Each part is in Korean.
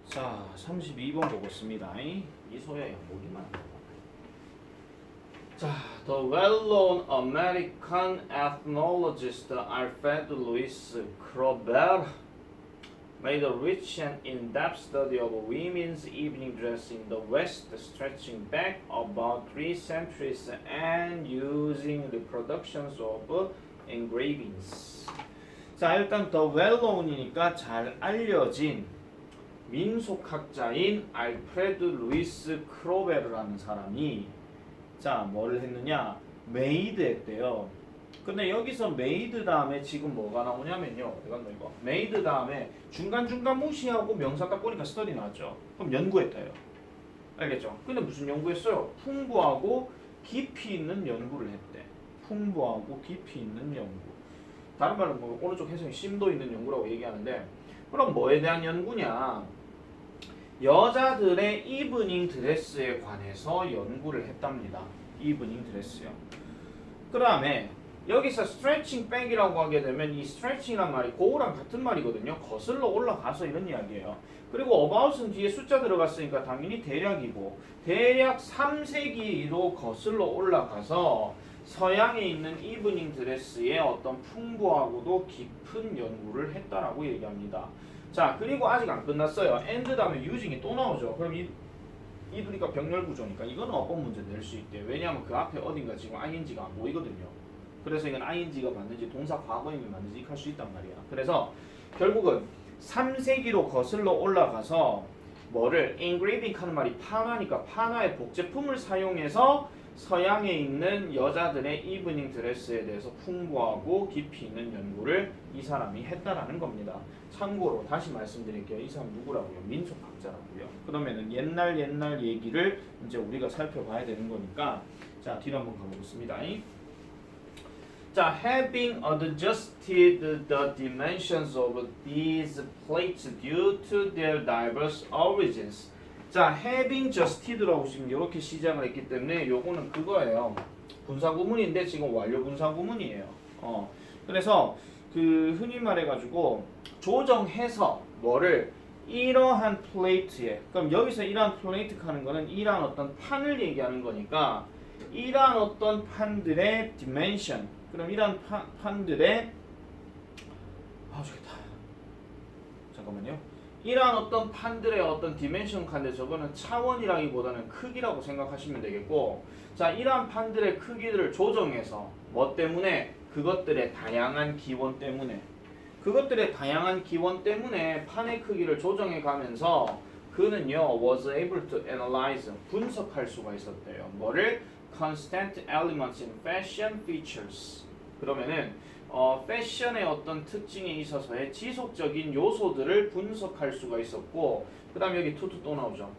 자, 32번 보겠습니다. 이소야 목이만. 자, the well-known American ethnologist Alfred Louis Kroeber made a rich and in-depth study of women's evening dress in the West, stretching back about 3 centuries and using reproductions of engravings. 자, 일단 the well-known이니까 잘 알려진 민속학자인 알프레드 루이스 크로베르라는 사람이 자, 뭘 했느냐? 메이드 했대요. 근데 여기서 메이드 다음에 지금 뭐가 나오냐면요. 내가 이거 메이드 다음에 중간중간 무시하고 명사 딱 보니까 스터디 나왔죠. 그럼 연구했대요. 알겠죠? 근데 무슨 연구했어요? 풍부하고 깊이 있는 연구를 했대. 풍부하고 깊이 있는 연구. 다른 말은 뭐 오른쪽 해석이 심도 있는 연구라고 얘기하는데, 그럼 뭐에 대한 연구냐? 여자들의 이브닝 드레스에 관해서 연구를 했답니다. 이브닝 드레스요. 그 다음에 여기서 스트레칭 백이라고 하게 되면 이 스트레칭이란 말이 고우랑 같은 말이거든요. 거슬러 올라가서 이런 이야기예요. 그리고 about은 뒤에 숫자 들어갔으니까 당연히 대략이고, 대략 3세기로 거슬러 올라가서 서양에 있는 이브닝 드레스의 어떤 풍부하고도 깊은 연구를 했다라고 얘기합니다. 자, 그리고 아직 안 끝났어요. and 다음에 using이 또 나오죠. 그럼 이두니까 병렬 구조니까 이거는 어법 문제 낼 수 있대요. 왜냐하면 그 앞에 어딘가 지금 ing가 안 보이거든요. 그래서 이건 ing가 맞는지 동사 과거임이 맞는지 할 수 있단 말이야. 그래서 결국은 3세기로 거슬러 올라가서 뭐를 engraving 하는 말이 판화니까 판화의 복제품을 사용해서 서양에 있는 여자들의 이브닝 드레스에 대해서 풍부하고 깊이 있는 연구를 이 사람이 했다라는 겁니다. 참고로 다시 말씀드릴게요. 이 사람 누구라고요? 민속학자라고요. 그러면은 옛날 얘기를 이제 우리가 살펴봐야 되는 거니까, 자, 뒤로 한번 가보겠습니다. 자, having adjusted the dimensions of these plates due to their diverse origins. 자, having adjusted라고 지금 이렇게 시작을 했기 때문에 요거는 그거예요. 분사구문인데 지금 완료 분사구문이에요. 그래서 그 흔히 말해가지고 조정해서 뭐를 이러한 플레이트에, 그럼 여기서 이러한 플레이트 하는 거는 이러한 어떤 판을 얘기하는 거니까 이러한 어떤 판들의 디멘션, 그럼 이러한 판들의 좋겠다. 잠깐만요. 이러한 어떤 판들의 어떤 디멘션 칸데 저거는 차원이라기보다는 크기라고 생각하시면 되겠고, 자, 이러한 판들의 크기들을 조정해서 뭐 때문에? 그것들의 다양한 기원 때문에, 그것들의 다양한 기원 때문에 판의 크기를 조정해 가면서 그는요 was able to analyze, 분석할 수가 있었대요. 뭐를? constant elements in fashion features. 그러면은 패션의 어떤 특징에 있어서의 지속적인 요소들을 분석할 수가 있었고, 그 다음에 여기 to 또 나오죠.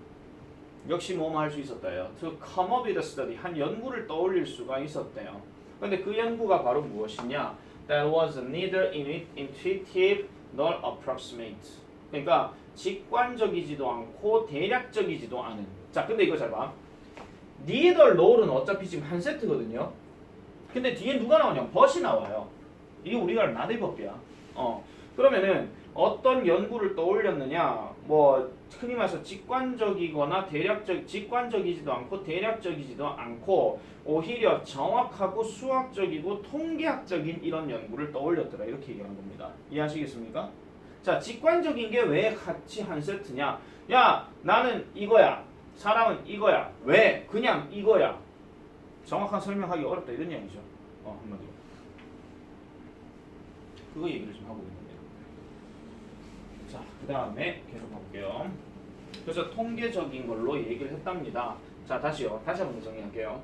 역시 뭐뭐 할 수 있었대요. to come up with a study, 한 연구를 떠올릴 수가 있었대요. 근데 그 연구가 바로 무엇이냐? That was neither intuitive nor approximate. 그러니까 직관적이지도 않고 대략적이지도 않은. 자, 근데 이거 잘 봐. neither nor은 어차피 지금 한 세트거든요. 근데 뒤에 누가 나오냐? but이 나와요. 이게 우리가 나대 법이야. 그러면은 어떤 연구를 떠올렸느냐? 뭐 흔히 말해서 직관적이거나 직관적이지도 않고 대략적이지도 않고 오히려 정확하고 수학적이고 통계학적인 이런 연구를 떠올렸더라. 이렇게 얘기하는 겁니다. 이해하시겠습니까? 자, 직관적인 게 왜 같이 한 세트냐? 야, 나는 이거야. 사람은 이거야. 왜? 그냥 이거야. 정확한 설명하기 어렵다. 이런 이야기죠. 한마디로. 그거 얘기를 좀 하고 있는 겁니다. 자, 그 다음에 계속 가볼게요. 그래서 통계적인 걸로 얘기를 했답니다. 자, 다시 한번 정리할게요.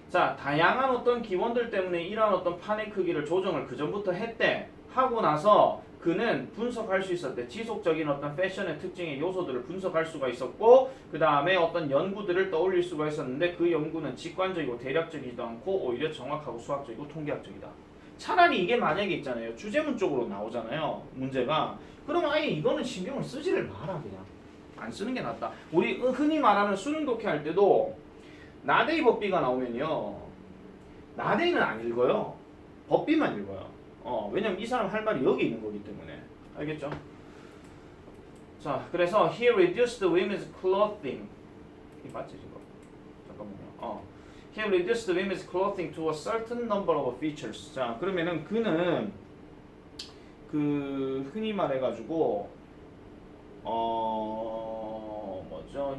자, 다양한 어떤 기원들 때문에 이러한 어떤 판의 크기를 조정을 그 전부터 했대. 하고 나서 그는 분석할 수 있었대. 지속적인 어떤 패션의 특징의 요소들을 분석할 수가 있었고, 그 다음에 어떤 연구들을 떠올릴 수가 있었는데 그 연구는 직관적이고 대략적이지도 않고 오히려 정확하고 수학적이고 통계학적이다. 차라리 이게 만약에 있잖아요. 주제문 쪽으로 나오잖아요. 문제가. 그러면 아예 이거는 신경을 쓰지를 마라. 그냥 안 쓰는 게 낫다. 우리 흔히 말하는 수능 독해 할 때도 나대이 법비가 나오면요, 나대이는 안 읽어요. 법비만 읽어요. 왜냐면 이 사람 할 말이 여기 있는 거기 때문에. 알겠죠? 자, 그래서 he reduced women's clothing. 이 맞지 지금? 잠깐만요. He reduced women's clothing to a certain number of features. 자, 그러면은 그는 그 흔히 말해가지고 뭐죠?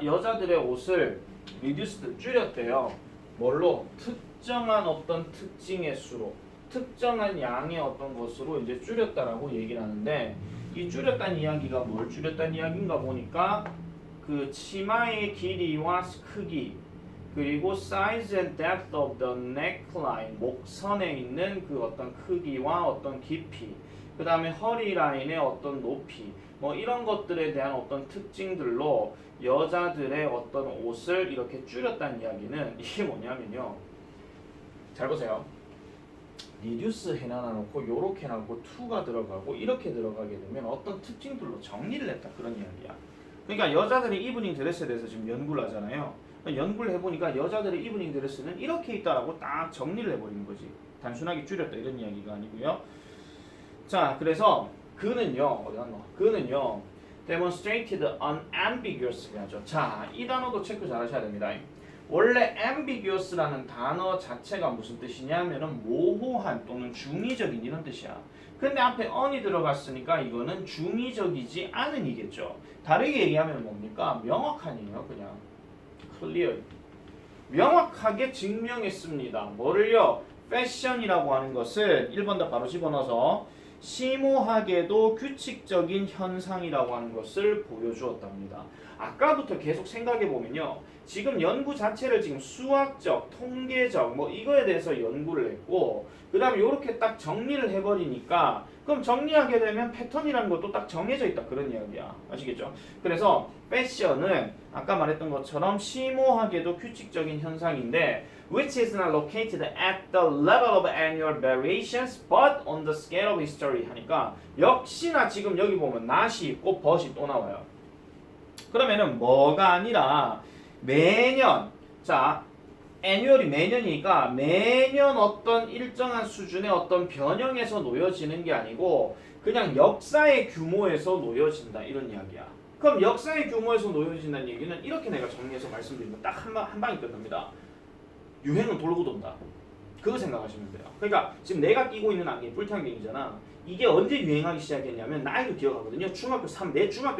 여자들의 옷을 reduced 줄였대요. 뭘로? 특정한 어떤 특징의 수로, 특정한 양의 어떤 것으로 이제 줄였다라고 얘기를 하는데 이 줄였다는 이야기가 뭘 줄였다는 이야기인가 보니까 그 치마의 길이와 크기 그리고 size and depth of the neckline 목선에 있는 그 어떤 크기와 어떤 깊이 그 다음에 허리 라인의 어떤 높이 뭐 이런 것들에 대한 어떤 특징들로 여자들의 어떤 옷을 이렇게 줄였다는 이야기는 이게 뭐냐면요. 잘 보세요. 리듀스 해놔놓고 요렇게 해놓고 to가 들어가고 이렇게 들어가게 되면 어떤 특징들로 정리를 했다 그런 이야기야. 그러니까 여자들의 이브닝 드레스에 대해서 지금 연구를 하잖아요. 연구를 해보니까 여자들의 이브닝 드레스는 이렇게 있다라고 딱 정리를 해버리는 거지. 단순하게 줄였다 이런 이야기가 아니고요. 자, 그래서 그는요, 어디 갔노? 그는요, demonstrated unambiguously 하죠. 자, 이 단어도 체크 잘 하셔야 됩니다. 원래 ambiguous라는 단어 자체가 무슨 뜻이냐면은 모호한 또는 중의적인 이런 뜻이야. 근데 앞에 on이 들어갔으니까 이거는 중의적이지 않은 이겠죠. 다르게 얘기하면 뭡니까? 명확한이에요, 그냥. clear. 명확하게 증명했습니다. 뭐를요? fashion이라고 하는 것을 1번 더 바로 집어넣어서 심오하게도 규칙적인 현상이라고 하는 것을 보여주었답니다. 아까부터 계속 생각해 보면요. 지금 연구 자체를 지금 수학적, 통계적 뭐 이거에 대해서 연구를 했고 그 다음에 이렇게 딱 정리를 해버리니까 그럼 정리하게 되면 패턴이라는 것도 딱 정해져 있다 그런 이야기야. 아시겠죠? 그래서 패션은 아까 말했던 것처럼 심오하게도 규칙적인 현상인데 which is not located at the level of annual variations but on the scale of history 하니까 역시나 지금 여기 보면 not이 있고 but이 또 나와요. 그러면은 뭐가 아니라 매년 자 annual이 매년이니까 매년 어떤 일정한 수준의 어떤 변형에서 놓여지는 게 아니고 그냥 역사의 규모에서 놓여진다 이런 이야기야. 그럼 역사의 규모에서 놓여진다는 얘기는 이렇게 내가 정리해서 말씀드리면 딱 한 방에 끝납니다. 유행은 돌고 돈다. 그거 생각하시면 돼요. 그러니까 지금 내가 끼고 있는 안경이 뿔테안경이잖아. 이게 언제 유행하기 시작했냐면 나이도 기억하거든요. 내 중학교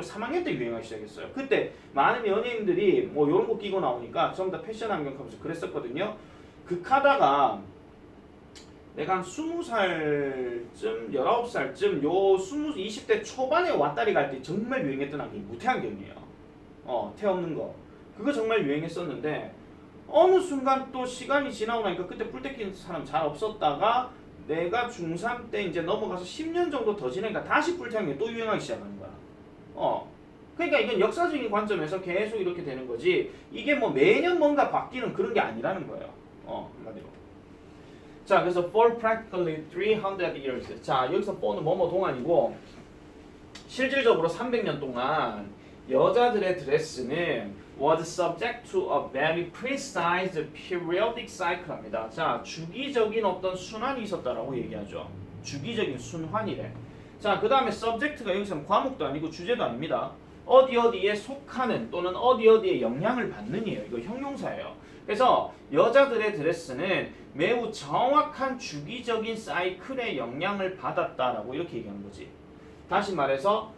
3학년 때 유행하기 시작했어요. 그때 많은 연예인들이 뭐 이런 거 끼고 나오니까 전부 다 패션 안경 하면서 그랬었거든요. 극하다가 내가 한 20살쯤 19살쯤 요 20대 초반에 왔다리 갈 때 정말 유행했던 안경이 무태안경이에요. 태 없는 거. 그거 정말 유행했었는데 어느 순간 또 시간이 지나고 나니까 그때 뿔테 끼는 사람 잘 없었다가 내가 중3 때 이제 넘어가서 10년 정도 더 지나니까 다시 뿔테안경이 또 유행하기 시작하는 거야. 그러니까 이건 역사적인 관점에서 계속 이렇게 되는 거지 이게 뭐 매년 뭔가 바뀌는 그런 게 아니라는 거예요. 한마디로. 자, 그래서 for practically 300 years. 자, 여기서 for는 뭐뭐 동안이고 실질적으로 300년 동안 여자들의 드레스는 was subject to a very precise periodic cycle 합니다. 자, 주기적인 어떤 순환이 있었다라고 얘기하죠. 주기적인 순환이래. 자, 그 다음에 subject가 여기서는 과목도 아니고 주제도 아닙니다. 어디에 속하는 또는 어디에 영향을 받는이에요. 이거 형용사예요. 그래서 여자들의 드레스는 매우 정확한 주기적인 사이클의 영향을 받았다라고 이렇게 얘기하는 거지. 다시 말해서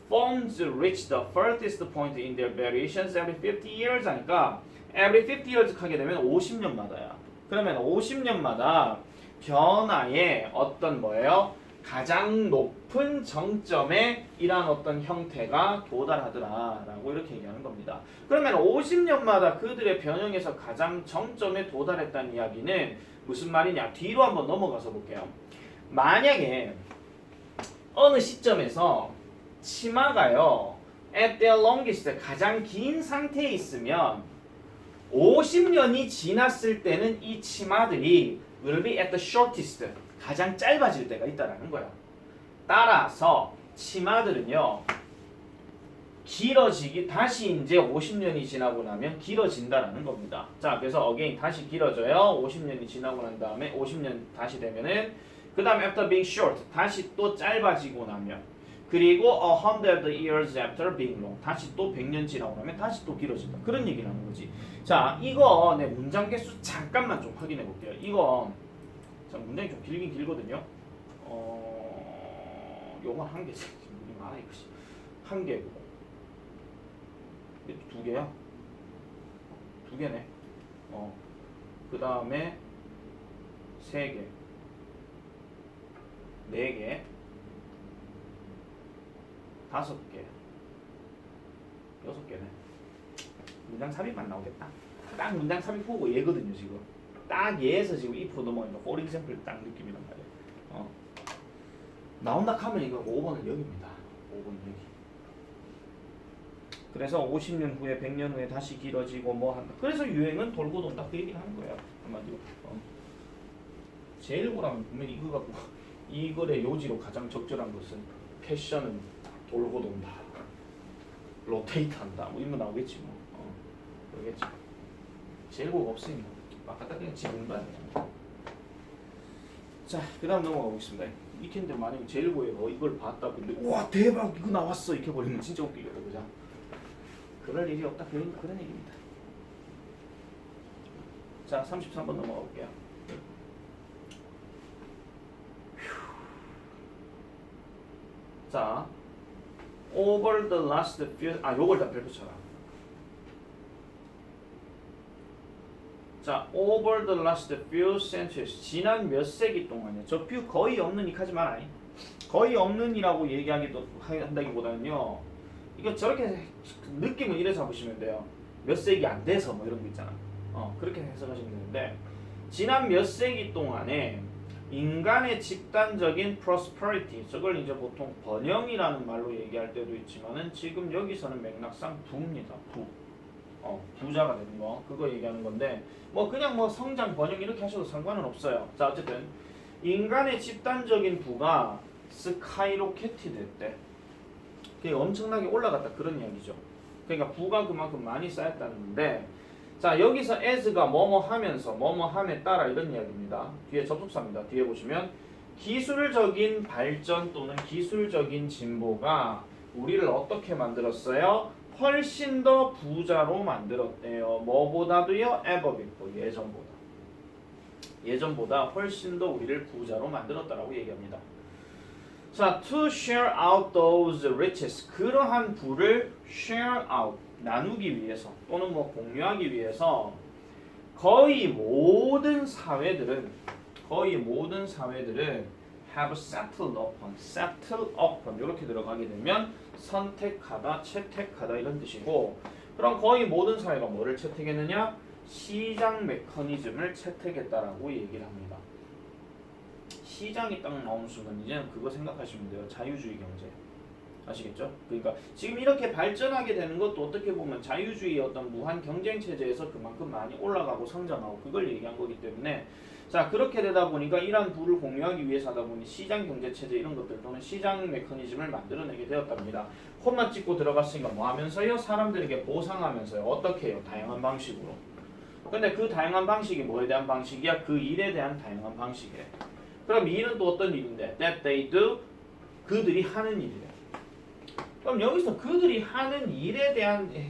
forms reach the furthest point in their variations every 50 years 하니까 every 50 years 하게 되면 50년마다야. 그러면 50년마다 변화의 어떤 뭐예요? 가장 높은 정점에 이러한 어떤 형태가 도달하더라라고 이렇게 얘기하는 겁니다. 그러면 50년마다 그들의 변형에서 가장 정점에 도달했다는 이야기는 무슨 말이냐? 뒤로 한번 넘어가서 볼게요. 만약에 어느 시점에서 치마가요 at their longest 가장 긴 상태에 있으면 50년이 지났을 때는 이 치마들이 will be at the shortest 가장 짧아질 때가 있다라는 거야. 따라서 치마들은요 길어지기 다시 이제 50년이 지나고 나면 길어진다라는 겁니다. 자, 그래서 again 다시 길어져요. 50년이 지나고 난 다음에 50년 다시 되면은 그 다음에 after being short 다시 또 짧아지고 나면 그리고 100 years after being long. 다시 또 100년 지나고 나면 다시 또 길어진다. 그런 얘기를 하는 거지. 자, 이거 내 문장 개수 잠깐만 좀 확인해 볼게요. 이거 자, 문장이 좀 길긴 길거든요. 요건 한 개씩. 문이 많아 이것이. 한 개고. 두 개야? 두 개네. 그 다음에 세 개, 네 개, 다섯 개, 여섯 개네. 문장 삽입만 나오겠다. 딱 문장 삽입 보고 얘거든요 지금. 딱 얘에서 지금 if 넘어가니까 for example 딱 느낌이란 말이에요. 나온다 하면 이거 5번은 여기입니다. 5번 여기. 그래서 50년 후에 100년 후에 다시 길어지고 뭐 한다. 그래서 유행은 돌고 돈다 그 얘기를 하는 거예요. 한마디로. 제일 고라면 분명히 이거 갖고 이글의 요지로 가장 적절한 것은 패션은 돌고 돈다. 로테이트한다. 뭐 이런 거 나오겠지 뭐. 그러겠지. 제일 고가 없으니 뭐. 막 갖다 그냥 집은 거야. 자, 그 다음 넘어가 보겠습니다. 이캔데 만약에 제일 고에 이걸 봤다 근데 와 대박 이거 나왔어 이렇게 버리면 진짜 웃기겠다 그죠? 그럴 일이 없다 그런 얘기입니다. 자 33번 넘어가 볼게요. 자 over the last few 요걸 다 별표쳐라. 자 over the last few centuries 지난 몇 세기 동안이요. 저 few 거의 없는 이까지 말아요. 거의 없는이라고 얘기하기도 한다기보다는요. 이거 저렇게 느낌을 이래 잡으시면 돼요. 몇 세기 안 돼서 뭐 이런 거 있잖아. 그렇게 해석하시면 되는데 지난 몇 세기 동안에 인간의 집단적인 prosperity 저걸 이제 보통 번영이라는 말로 얘기할 때도 있지만은 지금 여기서는 맥락상 부입니다. 부자가 되는 거 그거 얘기하는 건데 뭐 그냥 뭐 성장 번영 이렇게 하셔도 상관은 없어요. 자 어쨌든 인간의 집단적인 부가 스카이로켓이 됐대. 그게 엄청나게 올라갔다 그런 이야기죠. 그러니까 부가 그만큼 많이 쌓였다는 건데 자 여기서 as가 뭐뭐 하면서 뭐뭐 함에 따라 이런 이야기입니다. 뒤에 접속사입니다. 뒤에 보시면 기술적인 발전 또는 기술적인 진보가 우리를 어떻게 만들었어요? 훨씬 더 부자로 만들었대요. 뭐보다도요? ever before 예전보다 훨씬 더 우리를 부자로 만들었다라고 얘기합니다. 자, to share out those riches 그러한 부를 share out 나누기 위해서 또는 뭐 공유하기 위해서 거의 모든 사회들은 have settled upon 이렇게 들어가게 되면 선택하다, 채택하다 이런 뜻이고 그럼 거의 모든 사회가 뭐를 채택했느냐? 시장 메커니즘을 채택했다라고 얘기를 합니다. 시장이 딱 나오는 순간 이제는 그거 생각하시면 돼요. 자유주의 경제. 아시겠죠? 그러니까 지금 이렇게 발전하게 되는 것도 어떻게 보면 자유주의의 어떤 무한 경쟁 체제에서 그만큼 많이 올라가고 성장하고 그걸 얘기한 거기 때문에 자 그렇게 되다 보니까 이러한 부를 공유하기 위해서 하다 보니 시장 경제 체제 이런 것들 또는 시장 메커니즘을 만들어내게 되었답니다. 콤마 찍고 들어갔으니까 뭐 하면서요? 사람들에게 보상하면서요. 어떻게 해요? 다양한 방식으로. 근데 그 다양한 방식이 뭐에 대한 방식이야? 그 일에 대한 다양한 방식이래. 그럼 이 일은 또 어떤 일인데? That they do 그들이 하는 일이래. 그럼 여기서 그들이 하는 일에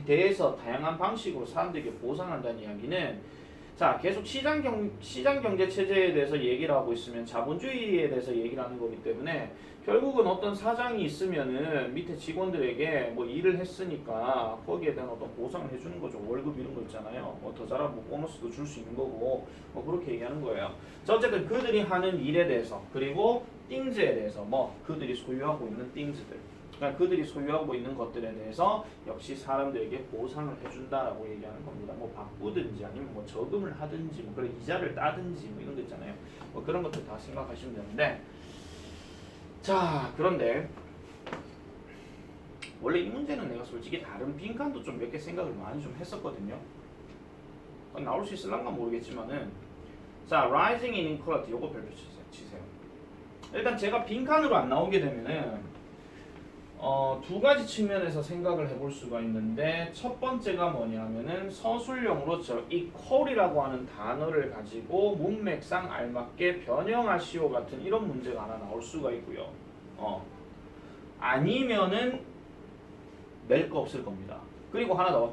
대해서 다양한 방식으로 사람들에게 보상한다는 이야기는 자 계속 시장 경제 체제에 대해서 얘기를 하고 있으면 자본주의에 대해서 얘기를 하는 거기 때문에 결국은 어떤 사장이 있으면은 밑에 직원들에게 뭐 일을 했으니까 거기에 대한 어떤 보상을 해주는 거죠. 월급 이런 거 있잖아요. 뭐 더 잘하면 뭐 보너스도 줄 수 있는 거고 뭐 그렇게 얘기하는 거예요. 자 어쨌든 그들이 하는 일에 대해서 그리고 띵즈에 대해서 뭐 그들이 소유하고 있는 띵즈들 그러니까 그들이 소유하고 있는 것들에 대해서 역시 사람들에게 보상을 해준다라고 얘기하는 겁니다. 뭐 바꾸든지 아니면 뭐 저금을 하든지 뭐 그런 이자를 따든지 뭐 이런 거 있잖아요. 뭐 그런 것들 다 생각하시면 되는데 자 그런데 원래 이 문제는 내가 솔직히 다른 빈칸도 좀 몇 개 생각을 많이 좀 했었거든요. 나올 수 있을란가 모르겠지만은 자 rising inequality 요거 별표 치세요. 일단 제가 빈칸으로 안 나오게 되면은 두 가지 측면에서 생각을 해볼 수가 있는데 첫 번째가 뭐냐면은 서술형으로 저 equal이라고 하는 단어를 가지고 문맥상 알맞게 변형하시오 같은 이런 문제가 하나 나올 수가 있고요. 아니면은 낼 거 없을 겁니다. 그리고 하나 더.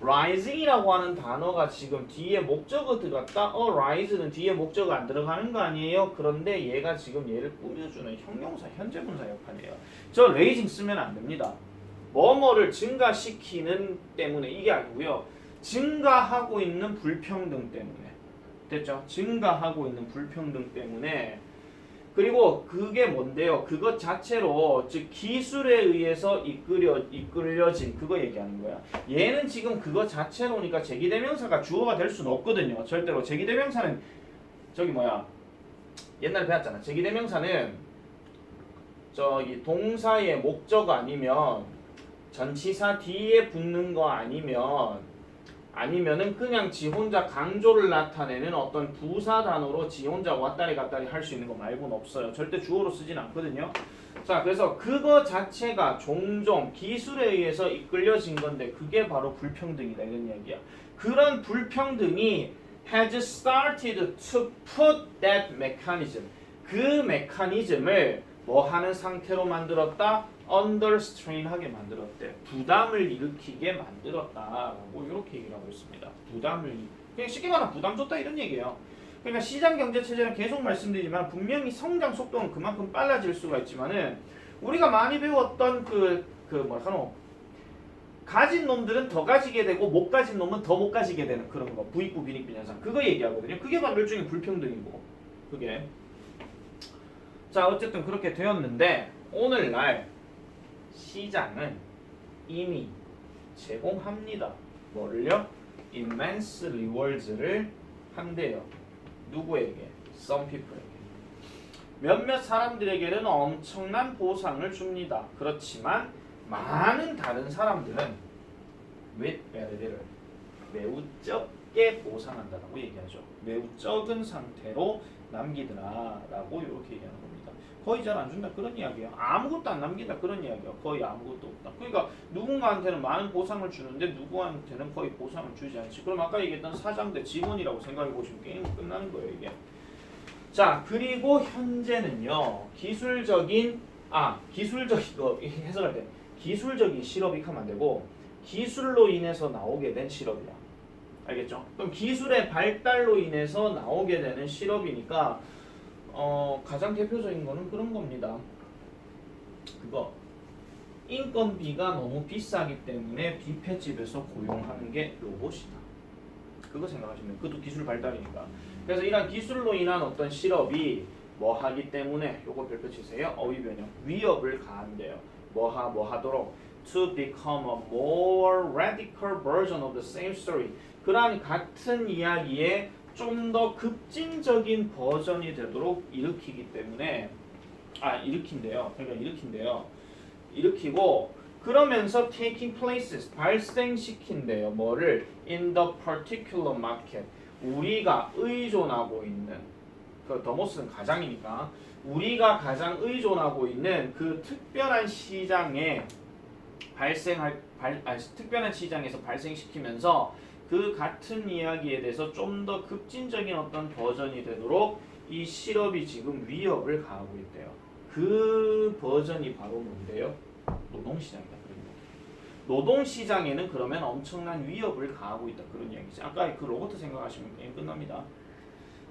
rising이라고 하는 단어가 지금 뒤에 목적어 들어갔다. rise는 뒤에 목적어 안 들어가는 거 아니에요? 그런데 얘가 지금 얘를 꾸며주는 형용사, 현재분사 역할이에요. 저 raising 쓰면 안 됩니다. 뭐뭐를 증가시키는 때문에 이게 아니고요. 증가하고 있는 불평등 때문에. 됐죠? 증가하고 있는 불평등 때문에. 그리고 그게 뭔데요? 그것 자체로 즉 기술에 의해서 이끌려진 그거 얘기하는 거야. 얘는 지금 그것 자체로니까 제기대명사가 주어가 될 수는 없거든요. 절대로 제기대명사는 저기 뭐야 옛날에 배웠잖아. 제기대명사는 저기 동사의 목적 아니면 전치사 뒤에 붙는 거 아니면은 그냥 지 혼자 강조를 나타내는 어떤 부사 단어로 지 혼자 왔다리 갔다리 할 수 있는 거 말고는 없어요. 절대 주어로 쓰진 않거든요. 자, 그래서 그거 자체가 종종 기술에 의해서 이끌려진 건데 그게 바로 불평등이다 이런 이야기야. 그런 불평등이 has started to put that mechanism. 그 메커니즘을 뭐 하는 상태로 만들었다? under strain 하게 만들었대. 부담을 일으키게 만들었다라고 이렇게 얘기를 하고 있습니다. 부담을 그냥 쉽게 말하면 부담 줬다 이런 얘기예요. 그러니까 시장 경제 체제는 계속 말씀드리지만 분명히 성장 속도는 그만큼 빨라질 수가 있지만은 우리가 많이 배웠던 뭐라카노 가진 놈들은 더 가지게 되고 못 가진 놈은 더 못 가지게 되는 그런 거 부익부 빈익빈 현상 그거 얘기하거든요. 그게 바로 일종의 불평등이고 그게 자 어쨌든 그렇게 되었는데 오늘날 시장은 이미 제공합니다. 뭐를요? immense rewards를 한대요. 누구에게? Some people에게. 몇몇 사람들에게는 엄청난 보상을 줍니다. 그렇지만 많은 다른 사람들은 with very little 매우 적게 보상한다라고 얘기하죠. 매우 적은 상태로 남기더라라고 이렇게 얘기하는 겁니다. 거의 잘 안 준다 그런 이야기예요. 아무것도 안 남긴다 그런 이야기예요. 거의 아무것도 없다. 그러니까 누군가한테는 많은 보상을 주는데 누구한테는 거의 보상을 주지 않지. 그럼 아까 얘기했던 사장 대 직원이라고 생각해 보시면 게임은 끝나는 거예요 이게. 자 그리고 현재는요 기술적인 거 해석할 때 기술적인 실업이 하면 안 되고 기술로 인해서 나오게 된 실업이야. 알겠죠? 그럼 기술의 발달로 인해서 나오게 되는 실업이니까 가장 대표적인 거는 그런 겁니다. 그거 인건비가 너무 비싸기 때문에 뷔페집에서 고용하는 게 로봇이다. 그거 생각하시면 돼요. 그것도 기술 발달이니까. 그래서 이런 기술로 인한 어떤 실업이 뭐 하기 때문에 요거 별표 치세요. 어휘 변형 위협을 가한대요. 뭐 하도록 to become a more radical version of the same story. 그러한 같은 이야기의 좀 더 급진적인 버전이 되도록 일으키기 때문에 일으킨대요. 그러니까 일으키고 그러면서 taking places 발생시킨대요. 뭐를 in the particular market 우리가 의존하고 있는 그 더모스는 가장이니까 우리가 가장 의존하고 있는 그 특별한 시장에 특별한 시장에서 발생시키면서 그 같은 이야기에 대해서 좀 더 급진적인 어떤 버전이 되도록 이 실업이 지금 위협을 가하고 있대요. 그 버전이 바로 뭔데요? 노동시장이다. 그런 얘기. 노동시장에는 그러면 엄청난 위협을 가하고 있다. 그런 얘기지. 아까 그 로봇 생각하시면 게임 끝납니다.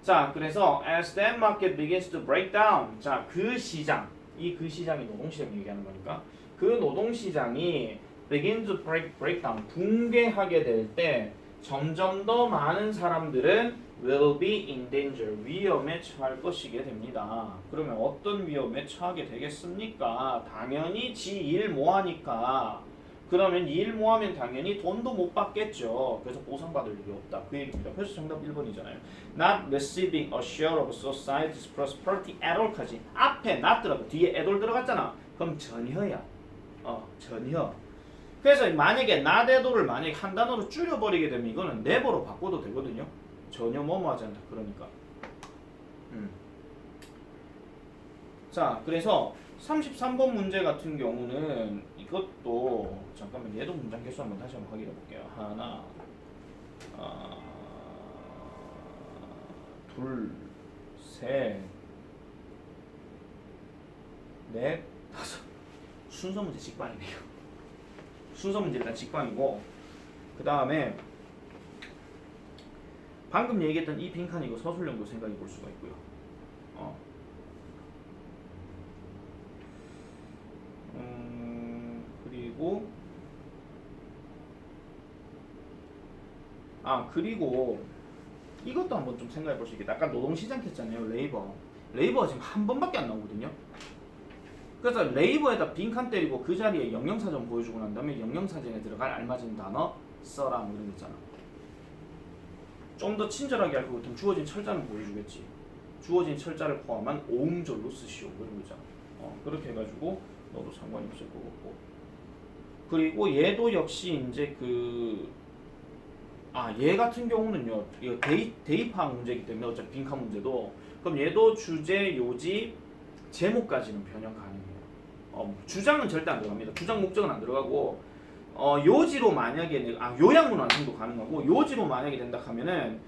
자, 그래서 as that market begins to break down. 자, 그 시장이 노동시장 얘기하는 거니까 그 노동시장이 begin to break down 붕괴하게 될 때 점점 더 많은 사람들은 will be in danger 위험에 처할 것이게 됩니다. 그러면 어떤 위험에 처하게 되겠습니까? 당연히 지 일 뭐하니까 그러면 일 뭐하면 당연히 돈도 못 받겠죠. 그래서 보상받을 일이 없다. 그 얘기입니다. 그래서 정답 1번이잖아요. Not receiving a share of society's prosperity at all까지 앞에 not 들어가 뒤에 at all 들어갔잖아. 그럼 전혀야. 전혀. 그래서 만약에 not at all을 만약에 한 단어로 줄여버리게 되면 이거는 never로 바꿔도 되거든요. 전혀 뭐뭐 하지 않다. 그러니까. 자, 그래서 33번 문제 같은 경우는 이것도 잠깐만 얘도 문장 개수 한번 다시 한번 확인해 볼게요. 하나, 둘, 셋, 넷, 다섯. 순서 문제 직방이네요. 순서 문제 일단 직방이고 그 다음에 방금 얘기했던 이 빈칸 이거 서술형도 생각해 볼 수가 있고요. 그리고 그리고 이것도 한번 좀 생각해 볼 수 있겠다. 아까 노동시장 했잖아요. 레이버가 지금 한 번밖에 안 나오거든요. 그래서 레이버에다 빈칸 때리고 그 자리에 영영사전 보여주고 난 다음에 영영사전에 들어갈 알맞은 단어 써라 뭐 이런 거 있잖아. 좀 더 친절하게 할 것 같으면 주어진 철자는 보여주겠지. 주어진 철자를 포함한 오음절로 쓰시오 뭐 이런 거 있잖아. 그렇게 해가지고 너도 상관이 없을 것 같고. 그리고 얘도 역시 이제 얘 같은 경우는요, 이거 대입학 문제이기 때문에 어차피 빈칸 문제도 그럼 얘도 주제, 요지, 제목까지는 변형 가능해요. 주장은 절대 안 들어갑니다. 주장 목적은 안 들어가고 요지로 만약에 요약문 완성도 가능하고 요지로 만약에 된다 하면은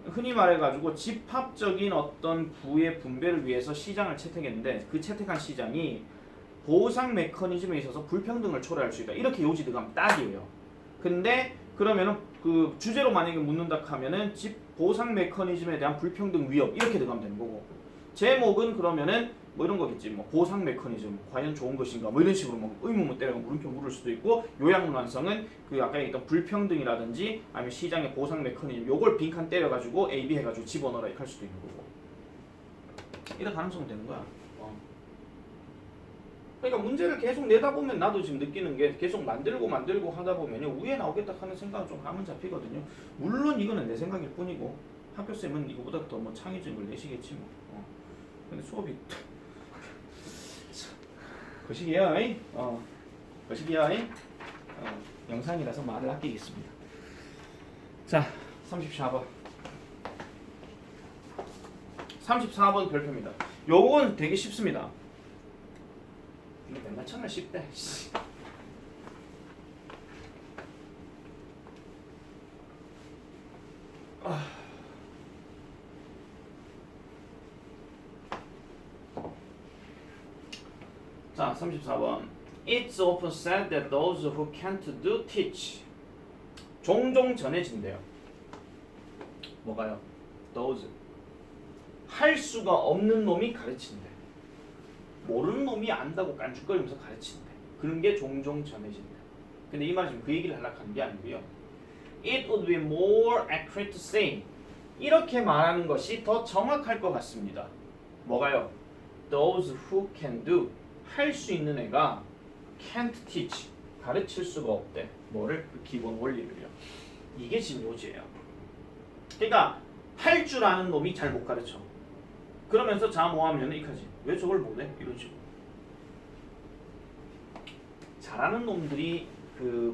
흔히 말해가지고 집합적인 어떤 부의 분배를 위해서 시장을 채택했는데 그 채택한 시장이 보상 메커니즘에 있어서 불평등을 초래할 수 있다. 이렇게 요지 들어가면 딱이에요. 근데 그러면은 그 주제로 만약에 묻는다 하면은 보상 메커니즘에 대한 불평등 위협 이렇게 들어가면 되는 거고 제목은 그러면은 뭐 이런 거겠지. 뭐 보상 메커니즘 과연 좋은 것인가 뭐 이런 식으로 뭐 의문문 때려가 물음표 물을 수도 있고 요약문 완성은 그 아까 얘기했던 불평등이라든지 아니면 시장의 보상 메커니즘 요걸 빈칸 때려가지고 A, B 해가지고 집어넣어라 이렇게 할 수도 있는 거고 이런 가능성은 되는 거야. 그러니까 문제를 계속 내다 보면 나도 지금 느끼는 게 계속 만들고 하다 보면요 위에 나오겠다 하는 생각은 좀 감은 잡히거든요. 물론 이거는 내 생각일 뿐이고 학교쌤은 이거보다 더 뭐 창의적인 걸 내시겠지 뭐. 근데 수업이 거시기야, 거시기야, 영상이라서 말을 아끼겠습니다. 자, 34번. 34번 별표입니다. 요건 되게 쉽습니다. 이게 맨날 정말 쉽대. 자, 34번. It's often said that those who can't do teach. 종종 전해진대요. 뭐가요? Those. 할 수가 없는 놈이 가르친대. 모르는 놈이 안다고 깐죽거리면서 가르친대. 그런 게 종종 전해진대. 근데 이 말이 지금 그 얘기를 하려고 하는 게 아니고요. It would be more accurate to say. 이렇게 말하는 것이 더 정확할 것 같습니다. 뭐가요? Those who can do. 할 수 있는 애가 can't teach. 가르칠 수가 없대. 뭐를? 그 기본 원리를요. 이게 지금 요지예요. 그러니까 할 줄 아는 놈이 잘 못 가르쳐. 그러면서 뭐 하면 이까지. 왜 저걸 못해? 이런 식으로. 잘하는 놈들이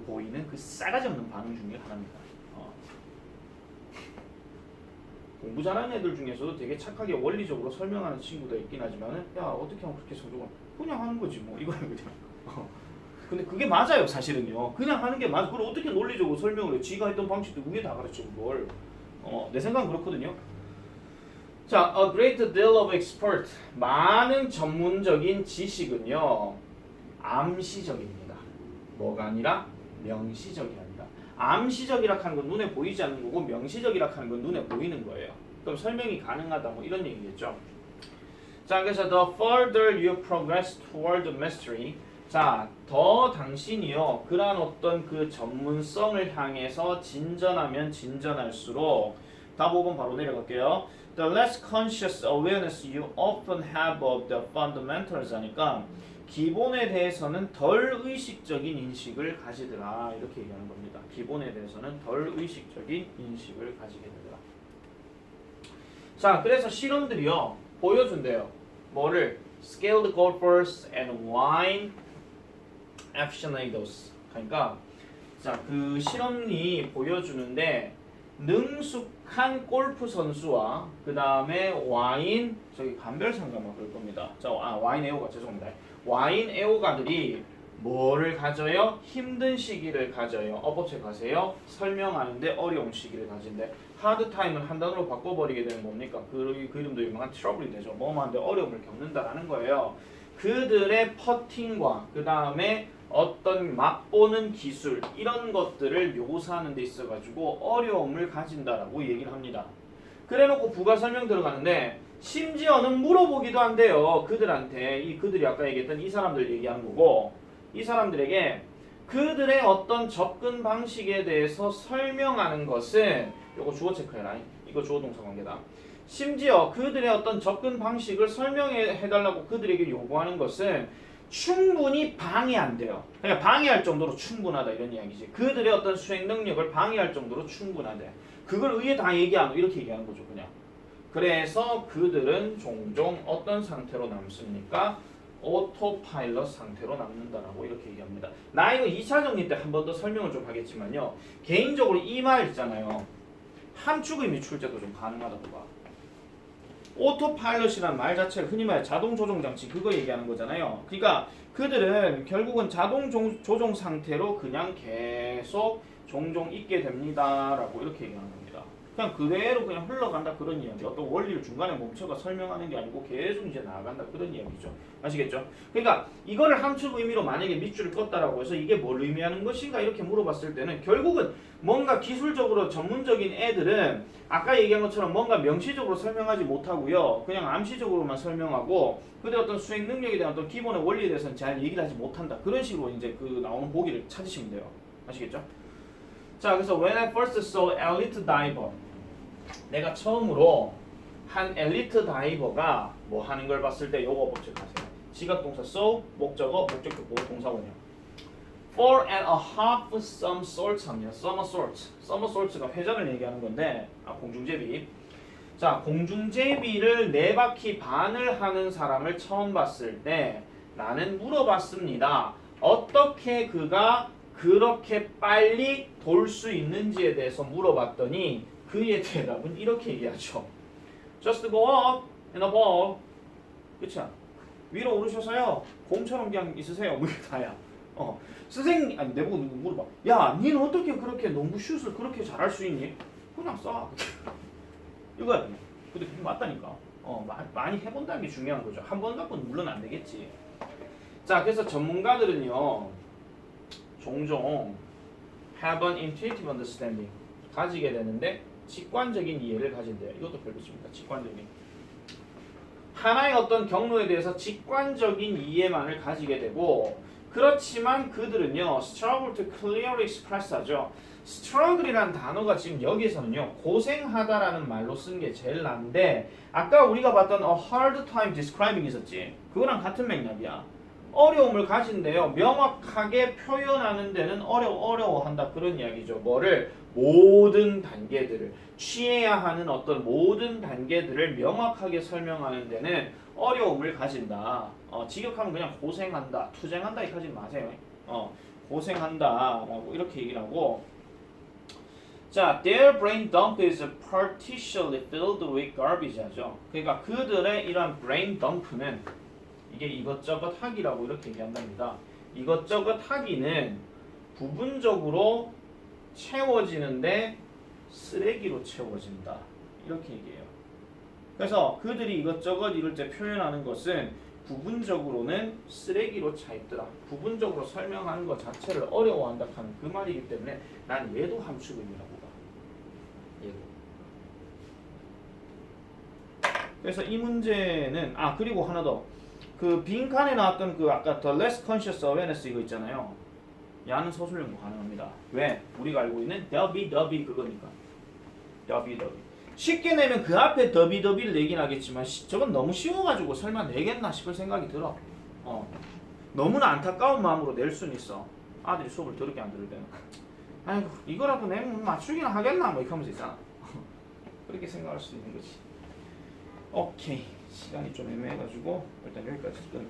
보이는 그 싸가지 없는 반응 중에 하나입니다. 공부 잘하는 애들 중에서도 되게 착하게 원리적으로 설명하는 친구도 있긴 하지만은 야 어떻게 하면 그렇게 성적을 그냥 하는 거지 뭐 이거는 그냥. 근데 그게 맞아요 사실은요. 그냥 하는 게 맞아. 그걸 어떻게 논리적으로 설명을 해? 지가 했던 방식도 그게 다 가르쳐 그걸. 내 생각은 그렇거든요. 자, a great deal of expert. 많은 전문적인 지식은요. 암시적입니다. 뭐가 아니라 명시적이 아니라. 암시적이라 하는 건 눈에 보이지 않는 거고 명시적이라 하는 건 눈에 보이는 거예요. 그럼 설명이 가능하다 뭐 이런 얘기겠죠. 자, 그래서 the further you progress toward mastery. 자, 더 당신이요. 그러한 어떤 그 전문성을 향해서 진전하면 진전할수록 답 5번 바로 내려갈게요. The less conscious awareness you often have of the fundamentals 하니까 기본에 대해서는 덜 의식적인 인식을 가지더라 이렇게 얘기하는 겁니다. 기본에 대해서는 덜 의식적인 인식을 가지게 되더라. 자, 그래서 실험들이요 보여준대요. 뭐를? Skilled golfers and wine aficionados. 그러니까 자, 그 실험이 보여주는데 능숙한 골프 선수와 그 다음에 와인 간별상가 뭐 그럴 겁니다. 자, 와인 애호가 죄송합니다. 와인 애호가들이 뭐를 가져요? 힘든 시기를 가져요. 업업체 가세요. 설명하는데 어려운 시기를 가진대. 하드 타임을 한 단어로 바꿔버리게 되면 뭡니까? 그 이름도 유명한 트러블이 되죠. 뭐만 하는데 어려움을 겪는다라는 거예요. 그들의 퍼팅과 그 다음에 어떤 맛보는 기술 이런 것들을 묘사하는 데 있어가지고 어려움을 가진다라고 얘기를 합니다. 그래놓고 부가 설명 들어가는데 심지어는 물어보기도 한대요. 그들한테 그들이 아까 얘기했던 이 사람들 얘기하는 거고 이 사람들에게 그들의 어떤 접근 방식에 대해서 설명하는 것은 이거 주어 체크해라. 이거 주어 동사 관계다. 심지어 그들의 어떤 접근 방식을 설명해달라고 그들에게 요구하는 것은 충분히 방해 안 돼요. 그러니까 방해할 정도로 충분하다 이런 이야기지. 그들의 어떤 수행 능력을 방해할 정도로 충분하대. 그걸 의에 다 얘기 안 하고 이렇게 얘기하는 거죠, 그냥. 그래서 그들은 종종 어떤 상태로 남습니까? 오토파일럿 상태로 남는다라고 이렇게 얘기합니다. 나 이거 2차 정리 때 한 번 더 설명을 좀 하겠지만요. 개인적으로 이 말 있잖아요. 함축 의미 출제도 좀 가능하다고 봐. 오토파일럿이란 말 자체를 흔히 말해 자동 조종 장치 그거 얘기하는 거잖아요. 그러니까 그들은 결국은 자동 조종 상태로 그냥 계속 종종 있게 됩니다라고 이렇게 얘기하는 겁니다. 그냥 그대로 그냥 흘러간다 그런 이야기. 어떤 원리를 중간에 멈춰가 설명하는 게 아니고 계속 이제 나아간다 그런 이야기죠. 아시겠죠? 그러니까 이거를 함축 의미로 만약에 밑줄을 껐다라고 해서 이게 뭘 의미하는 것인가 이렇게 물어봤을 때는 결국은 뭔가 기술적으로 전문적인 애들은 아까 얘기한 것처럼 뭔가 명시적으로 설명하지 못하고요. 그냥 암시적으로만 설명하고 그들의 어떤 수행 능력에 대한 어떤 기본의 원리에 대해서는 잘 얘기를 하지 못한다. 그런 식으로 이제 그 나오는 보기를 찾으시면 돼요. 아시겠죠? 자, 그래서 when I first saw elite diver 내가 처음으로 한 엘리트 다이버가 뭐 하는 걸 봤을 때 요거 법칙하세요. 지각동사 so, 목적어, 목적격 보호 동사원이요. For and a half somersaults 합니다. somersaults가 회전을 얘기하는 건데 공중제비. 자, 공중제비를 4바퀴 반을 하는 사람을 처음 봤을 때 나는 물어봤습니다. 어떻게 그가 그렇게 빨리 돌 수 있는지에 대해서 물어봤더니 그의 대답은 이렇게 얘기하죠. Just go up in a ball. 그쵸? 위로 오르셔서요. 곰처럼 그냥 있으세요. 뭐 다야. 선생님, 아니 내보고 물어봐. 야, 니는 어떻게 그렇게 농구 슛을 그렇게 잘할 수 있니? 그냥 쏴. 이거야. 근데 그게 맞다니까. 많이 해본다는 게 중요한 거죠. 한 번 갖고는 물론 안 되겠지. 자, 그래서 전문가들은요. 종종 have an intuitive understanding 가지게 되는데 직관적인 이해를 가진대요. 이것도 별도입니다. 직관적인. 하나의 어떤 경로에 대해서 직관적인 이해만을 가지게 되고 그렇지만 그들은요. struggle to clearly express 하죠. struggle이라는 단어가 지금 여기서는요. 고생하다라는 말로 쓴 게 제일 난데 아까 우리가 봤던 a hard time describing 있었지. 그거랑 같은 맥락이야. 어려움을 가진데요. 명확하게 표현하는 데는 어려워한다 그런 이야기죠. 뭐를? 모든 단계들을 취해야 하는 어떤 모든 단계들을 명확하게 설명하는 데는 어려움을 가진다. 직역하면 그냥 고생한다, 투쟁한다 이렇게 하지 마세요. 고생한다라고 이렇게 얘기를 하고 자, their brain dump is partially filled with garbage 하죠. 그러니까 그들의 이런 brain dump는 이게 이것저것 하기라고 이렇게 얘기한답니다. 이것저것 하기는 부분적으로 채워지는데 쓰레기로 채워진다. 이렇게 얘기해요. 그래서 그들이 이것저것 이럴 때 표현하는 것은 부분적으로는 쓰레기로 차 있더라. 부분적으로 설명하는 것 자체를 어려워한다 하는 그 말이기 때문에 난 얘도 함축의미라고 봐. 얘도. 그래서 이 문제는 그리고 하나 더. 그 빈칸에 나왔던 그 아까 The Less Conscious Awareness 이거 있잖아요. 야는 서술형도 가능합니다. 왜? 우리가 알고 있는 더비 그거니까. 더비. 쉽게 내면 그 앞에 더비를 내긴 하겠지만 저건 너무 쉬워가지고 설마 내겠나 싶을 생각이 들어. 너무나 안타까운 마음으로 낼 수는 있어. 아들이 수업을 더럽게 안 들을 때는. 아이고 이거라도 내면 맞추기는 하겠나 뭐 이렇게 하면서 있잖아. 그렇게 생각할 수 있는 거지. 오케이. 시간이 좀 애매해가지고 일단 여기까지 끊을게요.